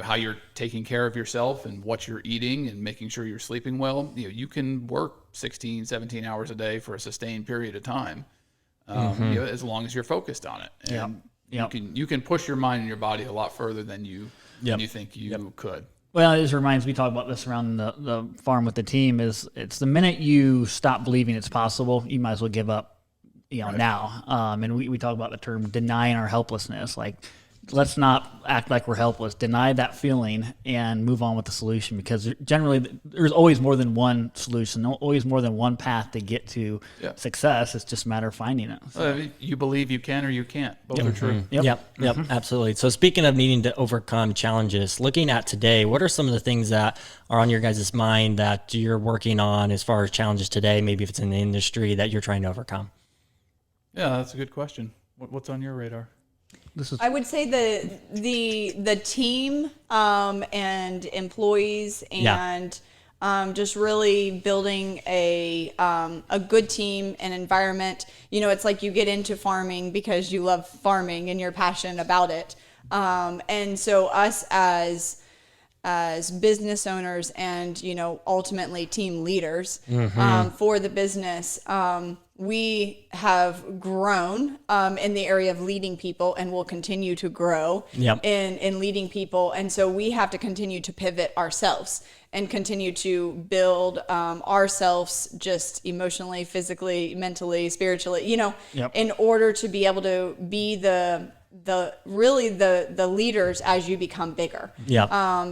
how you're taking care of yourself and what you're eating and making sure you're sleeping well, you can work 16, 17 hours a day for a sustained period of time, as long as you're focused on it. And you can push your mind and your body a lot further than you think you could. Well, it just reminds me, we talk about this around the farm with the team, is it's the minute you stop believing it's possible, you might as well give up, now. And we talk about the term denying our helplessness. Like, let's not act like we're helpless. Deny that feeling and move on with the solution, because generally there's always more than one solution, always more than one path to get to success. It's just a matter of finding it. So. You believe you can or you can't. Both are true. Yep, absolutely. So speaking of needing to overcome challenges, looking at today, what are some of the things that are on your guys' mind that you're working on as far as challenges today, maybe if it's in the industry that you're trying to overcome? Yeah, that's a good question. What's on your radar? I would say the team and employees and just really building a good team and environment. It's like you get into farming because you love farming and you're passionate about it. And so us as business owners and ultimately team leaders for the business, we have grown in the area of leading people, and will continue to grow in leading people. And so we have to continue to pivot ourselves and continue to build ourselves just emotionally, physically, mentally, spiritually, in order to be able to be the leaders as you become bigger.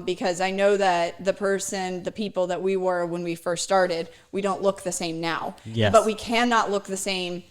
Because I know that the people that we were when we first started, we don't look the same now. But we cannot look the same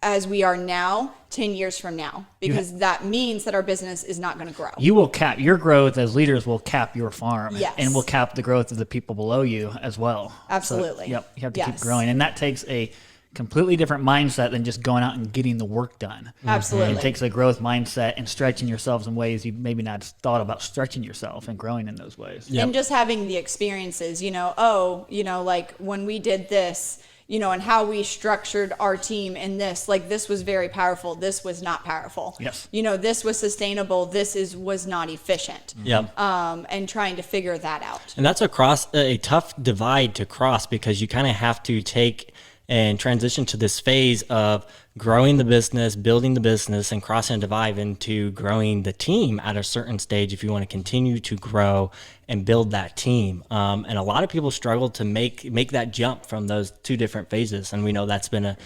as we are now 10 years from now, because that means that our business is not going to grow. You will cap your growth as leaders will cap your farm, Yes. and will cap the growth of the people below you as well. Absolutely. So, yep, you have to keep Yes. growing, and that takes a completely different mindset than just going out and getting the work done. Absolutely. It takes a growth mindset and stretching yourselves in ways you maybe not thought about stretching yourself and growing in those ways. And just having the experiences, like when we did this, and how we structured our team in this, like this was very powerful. This was not powerful. Yes. This was sustainable. Was not efficient. Yep. And trying to figure that out. And that's a tough divide to cross, because you kind of have to take and transition to this phase of growing the business, building the business, and crossing a divide into growing the team at a certain stage if you want to continue to grow and build that team. And a lot of people struggle to make that jump from those two different phases. And we know that's been a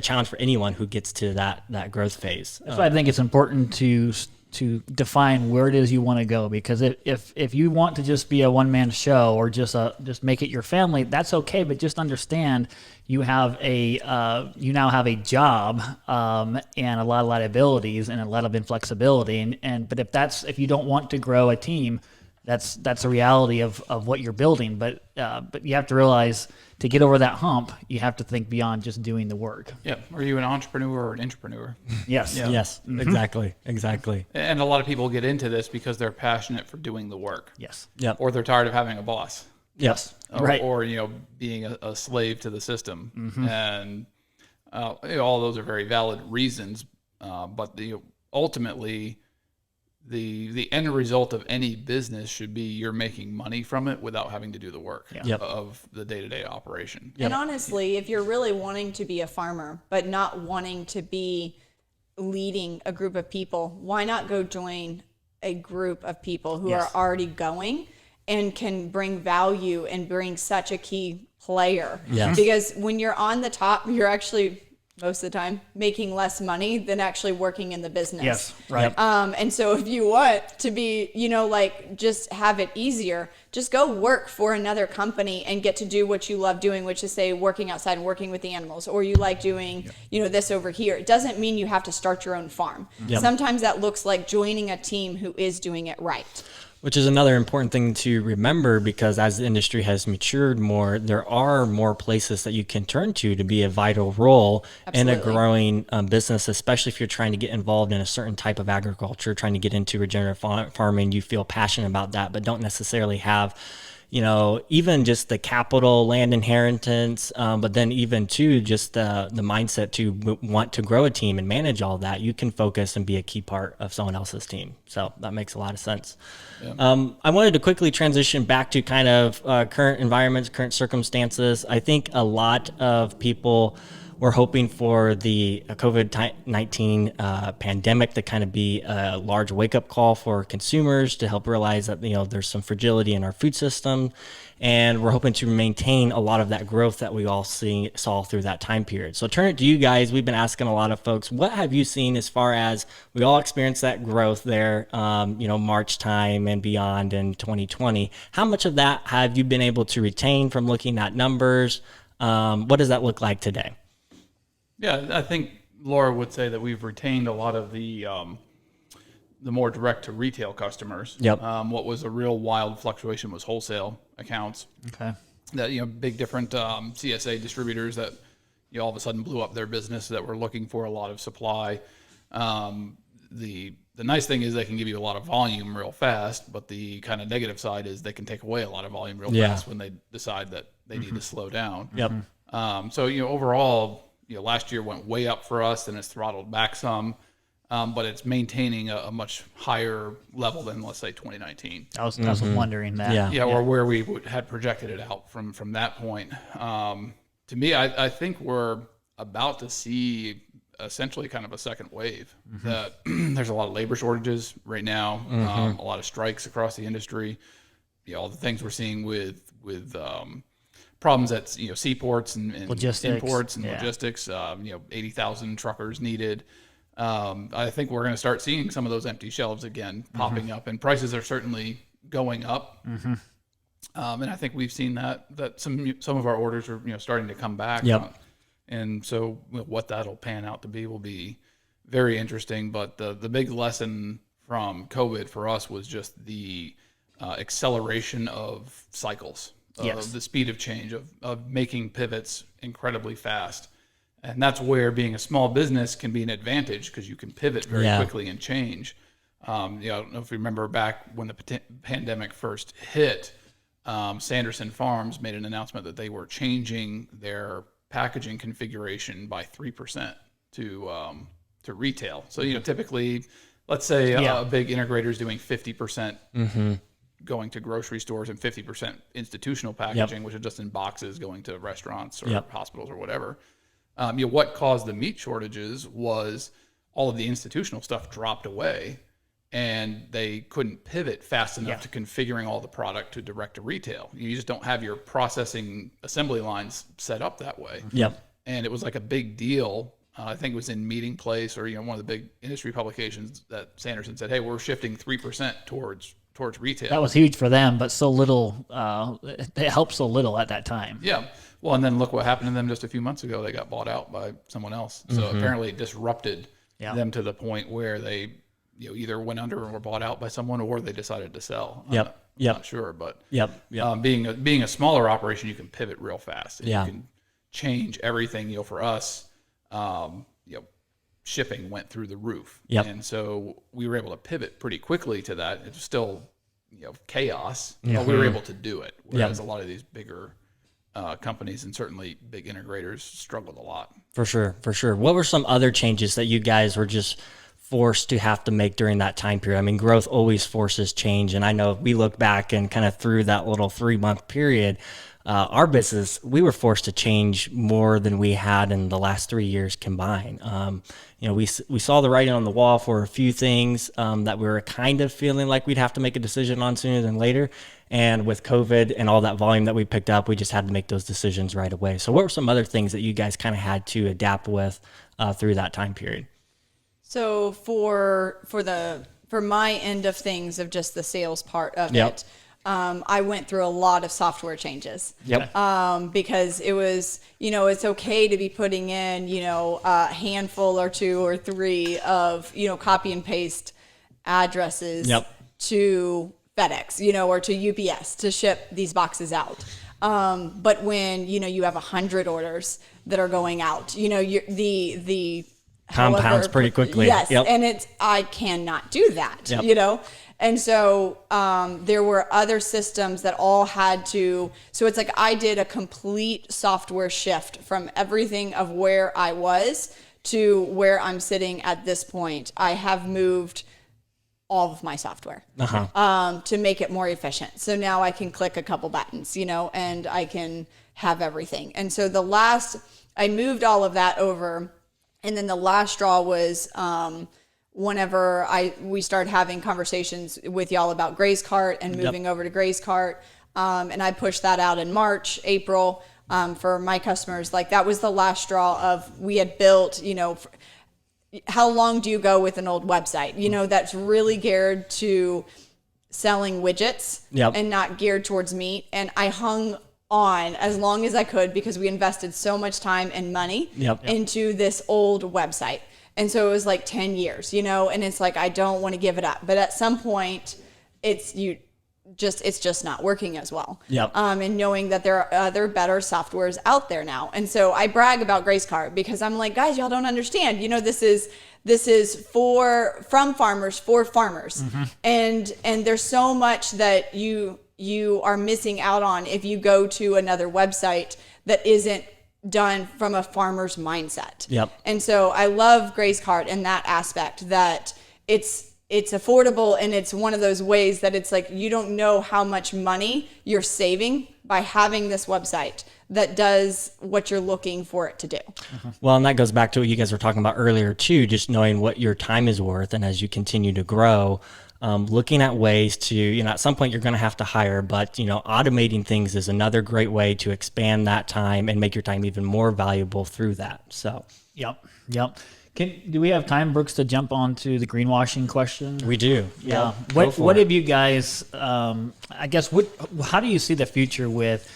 challenge for anyone who gets to that growth phase. That's why I think it's important to define where it is you want to go, because if you want to just be a one-man show or just make it your family, that's okay, but just understand you now have a job and a lot of liabilities and a lot of inflexibility, but if you don't want to grow a team, that's a reality of what you're building, but you have to realize to get over that hump, you have to think beyond just doing the work. Yep. Are you an entrepreneur or an intrapreneur? Yes. Yeah. Yes, exactly. And a lot of people get into this because they're passionate for doing the work. Yes. Yep. Or they're tired of having a boss. Yes. Right. Or being a slave to the system. And all those are very valid reasons. But ultimately, the end result of any business should be you're making money from it without having to do the work Yep. of the day-to-day operation. And honestly, if you're really wanting to be a farmer, but not wanting to be leading a group of people, why not go join a group of people who Yes. are already going and can bring value and bring such a key player? Yes. Because when you're on the top, you're actually most of the time making less money than actually working in the business. Yes. Right. And so if you want to be, just have it easier, just go work for another company and get to do what you love doing, which is say working outside and working with the animals, or you like doing, this over here. It doesn't mean you have to start your own farm. Yep. Sometimes that looks like joining a team who is doing it right. Which is another important thing to remember, because as the industry has matured more, there are more places that you can turn to be a vital role in a Absolutely. growing business, especially if you're trying to get involved in a certain type of agriculture, trying to get into regenerative farming. You feel passionate about that, but don't necessarily have even just the capital, land inheritance, but then even too, just the mindset to want to grow a team and manage all that. You can focus and be a key part of someone else's team. So that makes a lot of sense. Yeah. I wanted to quickly transition back to kind of current environments, current circumstances. I think a lot of people were hoping for the COVID-19 pandemic to kind of be a large wake-up call for consumers to help realize that there's some fragility in our food system, and we're hoping to maintain a lot of that growth that we all saw through that time period. So turn it to you guys. We've been asking a lot of folks, what have you seen as far as we all experienced that growth there, March time and beyond in 2020? How much of that have you been able to retain from looking at numbers? What does that look like today? Yeah, I think Laura would say that we've retained a lot of the more direct to retail customers. Yep. What was a real wild fluctuation was wholesale accounts. Okay. That big different CSA distributors that all of a sudden blew up their business that were looking for a lot of supply. The nice thing is they can give you a lot of volume real fast, but the kind of negative side is they can take away a lot of volume real fast when they decide that they need to slow down. Yep. So overall, last year went way up for us, and it's throttled back some, but it's maintaining a much higher level than, let's say, 2019. I was wondering that. Yeah. Or where we had projected it out from that point. To me, I think we're about to see essentially kind of a second wave. That there's a lot of labor shortages right now, a lot of strikes across the industry. All the things we're seeing with problems at seaports and Logistics, imports and yeah. logistics. 80,000 truckers needed. I think we're going to start seeing some of those empty shelves again popping up, and prices are certainly going up. And I think we've seen that some of our orders are starting to come back. Yep. And so what that'll pan out to be will be very interesting. But the big lesson from COVID for us was just the acceleration of cycles, of the speed of change, of making pivots incredibly fast. And that's where being a small business can be an advantage, because you can pivot very quickly and change. I don't know if you remember back when the pandemic first hit, Sanderson Farms made an announcement that they were changing their packaging configuration by 3% to retail. So, typically, let's say a big integrator is doing 50% going to grocery stores and 50% institutional packaging, which is just in boxes going to restaurants or hospitals or whatever. What caused the meat shortages was all of the institutional stuff dropped away, and they couldn't pivot fast enough to configuring all the product to direct to retail. You just don't have your processing assembly lines set up that way. And it was like a big deal. I think it was in Meeting Place or one of the big industry publications that Sanderson said, "Hey, we're shifting 3% towards retail." That was huge for them, but so little. It helped so little at that time. Yeah. Well, and then look what happened to them just a few months ago. They got bought out by someone else. So apparently it disrupted them to the point where they either went under or were bought out by someone, or they decided to sell. I'm not sure, but being a smaller operation, you can pivot real fast. And you can change everything. For us, shipping went through the roof, and so we were able to pivot pretty quickly to that. It was still chaos, but we were able to do it. Whereas a lot of these bigger companies and certainly big integrators struggled a lot. For sure. What were some other changes that you guys were just forced to have to make during that time period? I mean, growth always forces change. And I know we look back and kind of through that little 3-month period, our business, we were forced to change more than we had in the last 3 years combined. We saw the writing on the wall for a few things that we were kind of feeling like we'd have to make a decision on sooner than later. And with COVID and all that volume that we picked up, we just had to make those decisions right away. So what were some other things that you guys kind of had to adapt with through that time period? So for my end of things, of just the sales part of it, I went through a lot of software changes. Because it was, it's okay to be putting in, a handful or 2 or 3 of, copy and paste addresses to FedEx, or to UPS to ship these boxes out. But when, you have 100 orders that are going out, the compounds pretty quickly. Yes. And I cannot do that, And so there were other systems that all had to, so it's like I did a complete software shift from everything of where I was to where I'm sitting at this point. I have moved all of my software to make it more efficient. So now I can click a couple buttons, and I can have everything. And so I moved all of that over. And then the last straw was whenever we started having conversations with y'all about Gray's Cart and moving over to Gray's Cart. And I pushed that out in March, April for my customers. Like that was the last straw of we had built, how long do you go with an old website? That's really geared to selling widgets and not geared towards meat. And I hung on as long as I could because we invested so much time and money into this old website. And so it was like 10 years, and it's like, I don't want to give it up. But at some point it's just not working as well. And knowing that there are other better softwares out there now. And so I brag about Gray's Cart because I'm like, guys, y'all don't understand. This is from farmers for farmers. And there's so much that you are missing out on if you go to another website that isn't done from a farmer's mindset. And so I love Gray's Cart in that aspect, that it's affordable, and it's one of those ways that it's like you don't know how much money you're saving by having this website that does what you're looking for it to do. Well, and that goes back to what you guys were talking about earlier too, just knowing what your time is worth. And as you continue to grow, looking at ways to, at some point you're going to have to hire, but, automating things is another great way to expand that time and make your time even more valuable through that. So, Yep. Do we have time, Brooks, to jump on to the greenwashing question? We do. Yeah. What have you guys, how do you see the future with,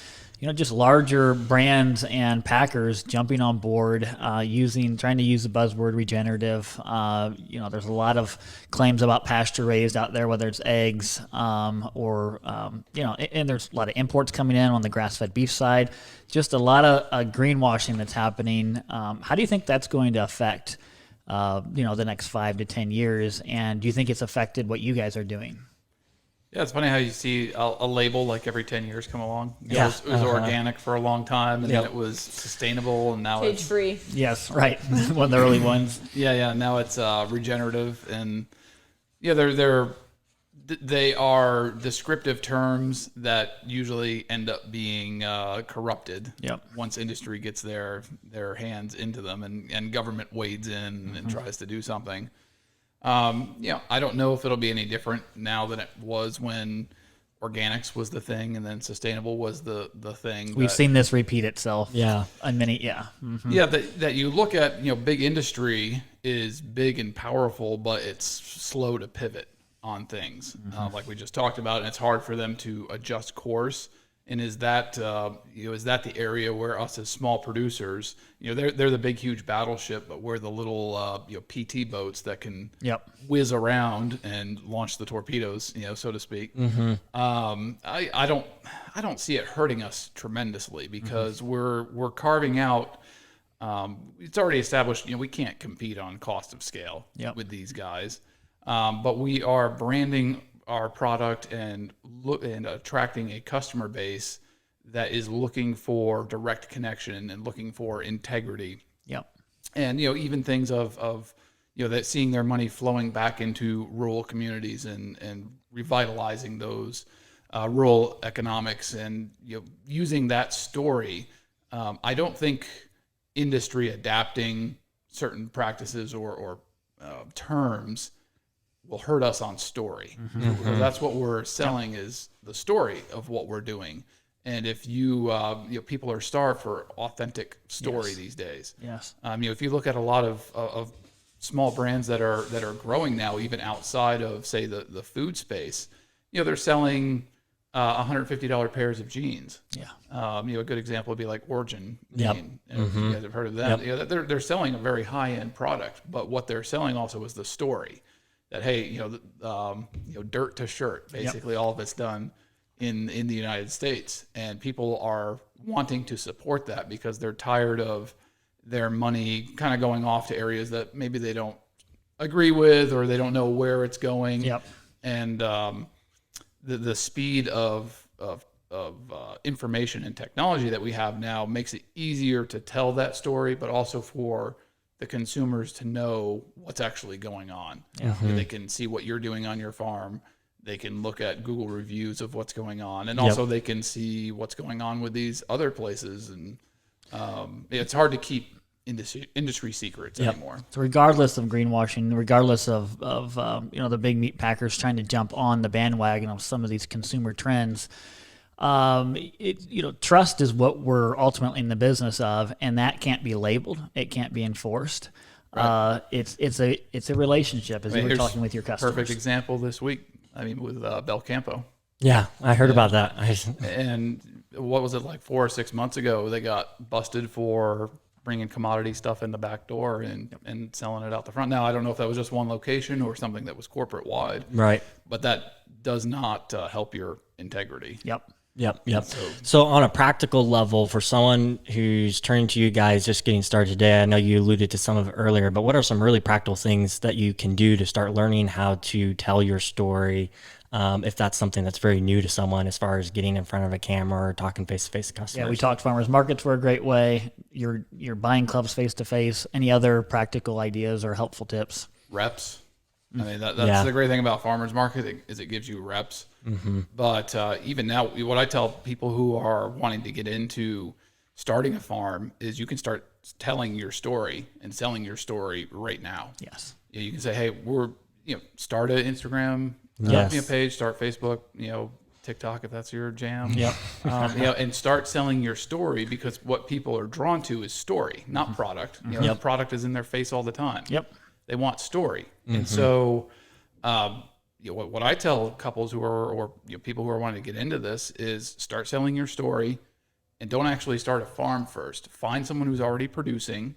just larger brands and packers jumping on board, trying to use the buzzword regenerative. There's a lot of claims about pasture raised out there, whether it's eggs and there's a lot of imports coming in on the grass-fed beef side. Just a lot of greenwashing that's happening. How do you think that's going to affect, the next 5 to 10 years? And do you think it's affected what you guys are doing? Yeah, it's funny how you see a label like every 10 years come along. Yeah. It was organic for a long time, and then it was sustainable, and now Cage it's free. Yes, right. One of the early ones. yeah. Now it's regenerative, and they are descriptive terms that usually end up being corrupted. Yep. Once industry gets their hands into them, and government wades in and tries to do something. I don't know if it'll be any different now than it was when organics was the thing and then sustainable was the thing. We've seen this repeat itself. Yeah. On many, yeah. Mm-hmm. Yeah, that you look at, big industry is big and powerful, but it's slow to pivot on things, like we just talked about, and it's hard for them to adjust course. And is that the area where us as small producers, they're the big huge battleship, but we're the little PT boats that can whiz around and launch the torpedoes, so to speak. Mm-hmm. I don't see it hurting us tremendously because we're carving out. It's already established. We can't compete on cost of scale with these guys, but we are branding our product and attracting a customer base that is looking for direct connection and looking for integrity. Yep. And even things of that seeing their money flowing back into rural communities and revitalizing those rural economics and using that story. I don't think industry adapting certain practices or terms will hurt us on story. Because that's what we're selling is the story of what we're doing. And if people are starved for authentic story these days. Yes. If you look at a lot of small brands that are growing now, even outside of say the food space, they're selling $150 pairs of jeans. Yeah. A good example would be like Origin. Yep. If you guys have heard of them, they're selling a very high end product, but what they're selling also is the story. That hey, dirt to shirt, basically all of it's done in the United States, and people are wanting to support that because they're tired of their money kind of going off to areas that maybe they don't agree with or they don't know where it's going. Yep. And the speed of information and technology that we have now makes it easier to tell that story, but also for the consumers to know what's actually going on. They can see what you're doing on your farm. They can look at Google reviews of what's going on, and also they can see what's going on with these other places. And it's hard to keep industry secrets anymore. So regardless of greenwashing, regardless of the big meat packers trying to jump on the bandwagon of some of these consumer trends, trust is what we're ultimately in the business of, and that can't be labeled. It can't be enforced. Right. It's a relationship, as you were talking with your customers. Perfect example this week. With Belcampo. Yeah, I heard about that. And what was it, like 4 or 6 months ago? They got busted for bringing commodity stuff in the back door and selling it out the front. Now, I don't know if that was just one location or something that was corporate wide. Right. But that does not help your integrity. Yep. So on a practical level, for someone who's turning to you guys, just getting started today, I know you alluded to some of it earlier, but what are some really practical things that you can do to start learning how to tell your story, if that's something that's very new to someone as far as getting in front of a camera or talking face-to-face to customers? Yeah, we talked farmers markets were a great way. Your buying clubs face-to-face. Any other practical ideas or helpful tips? Reps. That's the great thing about farmers market is it gives you reps. But even now, what I tell people who are wanting to get into starting a farm is you can start telling your story and selling your story right now. Yes. You can say, hey, start an Instagram page, start Facebook, TikTok if that's your jam. Yep. And start selling your story, because what people are drawn to is story, not product. The product is in their face all the time. Yep. They want story. And so what I tell couples who are or people who are wanting to get into this is start selling your story and don't actually start a farm first. Find someone who's already producing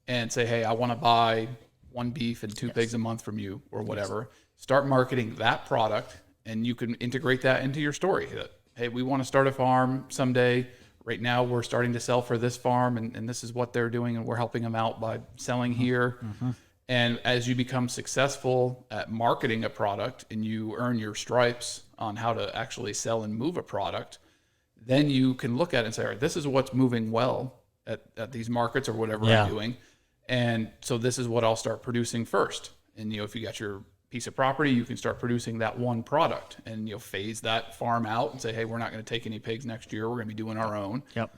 and say, hey, I want to buy 1 beef and 2 pigs a month from you or whatever. Start marketing that product, and you can integrate that into your story. That, hey, we want to start a farm someday. Right now we're starting to sell for this farm, and this is what they're doing, and we're helping them out by selling here. And as you become successful at marketing a product and you earn your stripes on how to actually sell and move a product, then you can look at it and say, all right, this is what's moving well at these markets or whatever I'm doing. And so this is what I'll start producing first. And, if you got your piece of property, you can start producing that one product, and phase that farm out and say, hey, we're not going to take any pigs next year. We're going to be doing our own. Yep.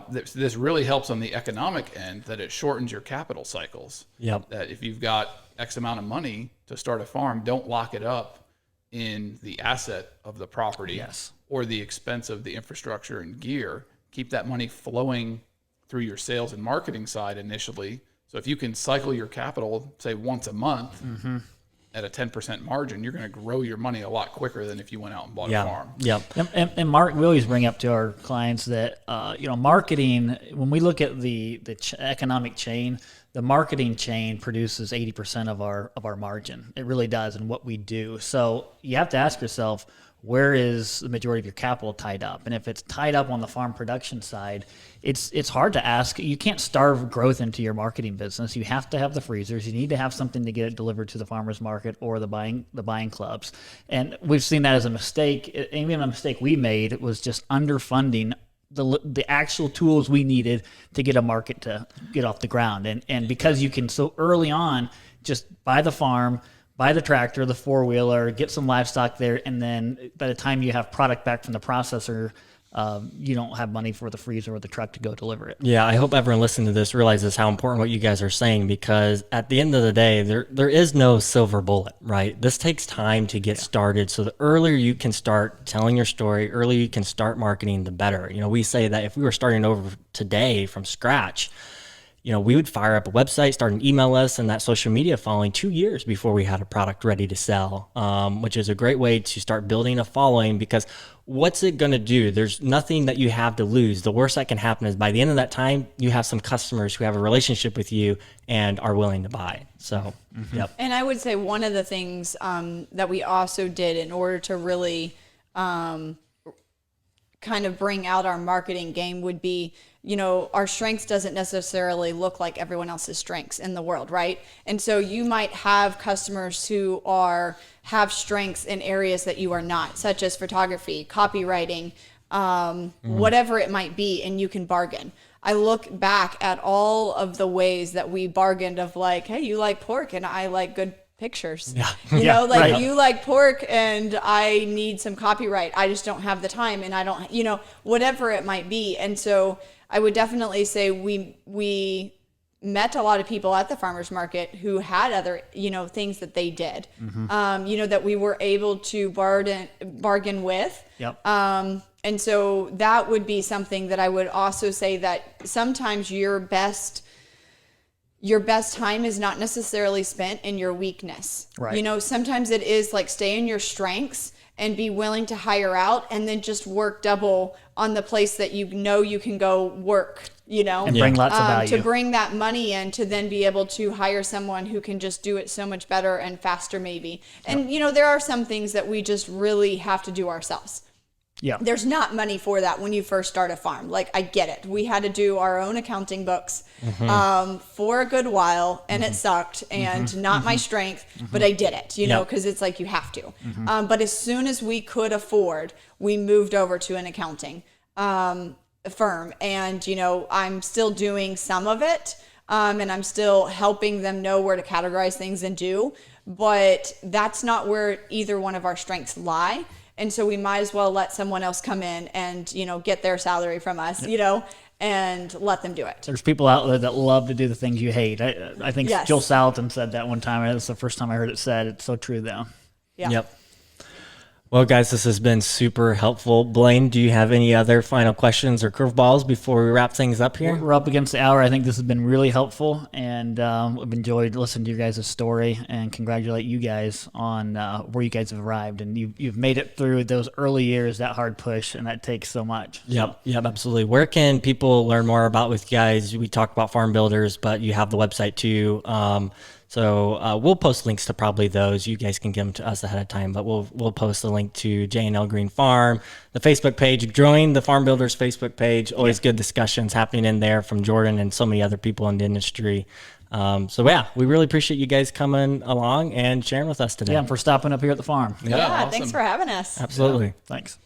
This really helps on the economic end, that it shortens your capital cycles. Yep. That if you've got X amount of money to start a farm, don't lock it up in the asset of the property or the expense of the infrastructure and gear. Keep that money flowing through your sales and marketing side initially. So if you can cycle your capital, say once a month, at a 10% margin, you're going to grow your money a lot quicker than if you went out and bought a farm. Yep. And Mark, we always bring up to our clients that marketing. When we look at the economic chain, the marketing chain produces 80% of our margin. It really does, in what we do. So you have to ask yourself, where is the majority of your capital tied up? And if it's tied up on the farm production side, it's hard to ask. You can't starve growth into your marketing business. You have to have the freezers. You need to have something to get it delivered to the farmer's market or the buying clubs. And we've seen that as a mistake. Even a mistake we made was just underfunding the actual tools we needed to get a market to get off the ground. And because you can so early on just buy the farm, buy the tractor, the 4-wheeler, get some livestock there, and then by the time you have product back from the processor, you don't have money for the freezer or the truck to go deliver it. Yeah, I hope everyone listening to this realizes how important what you guys are saying, because at the end of the day, there is no silver bullet, right? This takes time to get started. So the earlier you can start telling your story, earlier you can start marketing, the better. We say that if we were starting over today from scratch, we would fire up a website, start an email list, and that social media following 2 years before we had a product ready to sell, which is a great way to start building a following, because what's it going to do? There's nothing that you have to lose. The worst that can happen is by the end of that time, you have some customers who have a relationship with you and are willing to buy. So, yep. And I would say one of the things that we also did in order to really kind of bring out our marketing game would be, our strengths doesn't necessarily look like everyone else's strengths in the world, right? And so you might have customers who have strengths in areas that you are not, such as photography, copywriting, whatever it might be, and you can bargain. I look back at all of the ways that we bargained of like, hey, you like pork and I like good pictures. Right. You like pork and I need some copyright. I just don't have the time, and I don't, whatever it might be. And so I would definitely say we met a lot of people at the farmers market who had other, things that they did, that we were able to bargain with. Yep. And so that would be something that I would also say, that sometimes your best time is not necessarily spent in your weakness. Right. Sometimes it is like, stay in your strengths and be willing to hire out, and then just work double on the place that you can go work, and bring lots of value. To bring that money in, to then be able to hire someone who can just do it so much better and faster maybe. And, there are some things that we just really have to do ourselves. Yeah. There's not money for that when you first start a farm. Like, I get it. We had to do our own accounting books for a good while, and it sucked, and not my strength, but I did it, because it's like you have to. But as soon as we could afford, we moved over to an accounting firm, and I'm still doing some of it, and I'm still helping them know where to categorize things and do, but that's not where either one of our strengths lie. And so we might as well let someone else come in and, get their salary from us, and let them do it. There's people out there that love to do the things you hate. I think Yes. Joel Salatin said that one time. That's the first time I heard it said. It's so true, though. Yeah. Yep. Well, guys, this has been super helpful. Blaine, do you have any other final questions or curveballs before we wrap things up here? We're up against the hour. I think this has been really helpful, and I've enjoyed listening to your guys' story and congratulate you guys on where you guys have arrived. And you've made it through those early years, that hard push, and that takes so much. Yep, absolutely. Where can people learn more about with you guys? We talked about Farm Builders, but you have the website too. So we'll post links to probably those. You guys can give them to us ahead of time, but we'll post a link to J&L Green Farm, the Facebook page. Join the Farm Builders Facebook page. Always good discussions happening in there from Jordan and so many other people in the industry. So yeah, we really appreciate you guys coming along and sharing with us today. Yeah, and for stopping up here at the farm. Yeah, awesome. thanks for having us. Absolutely. Thanks.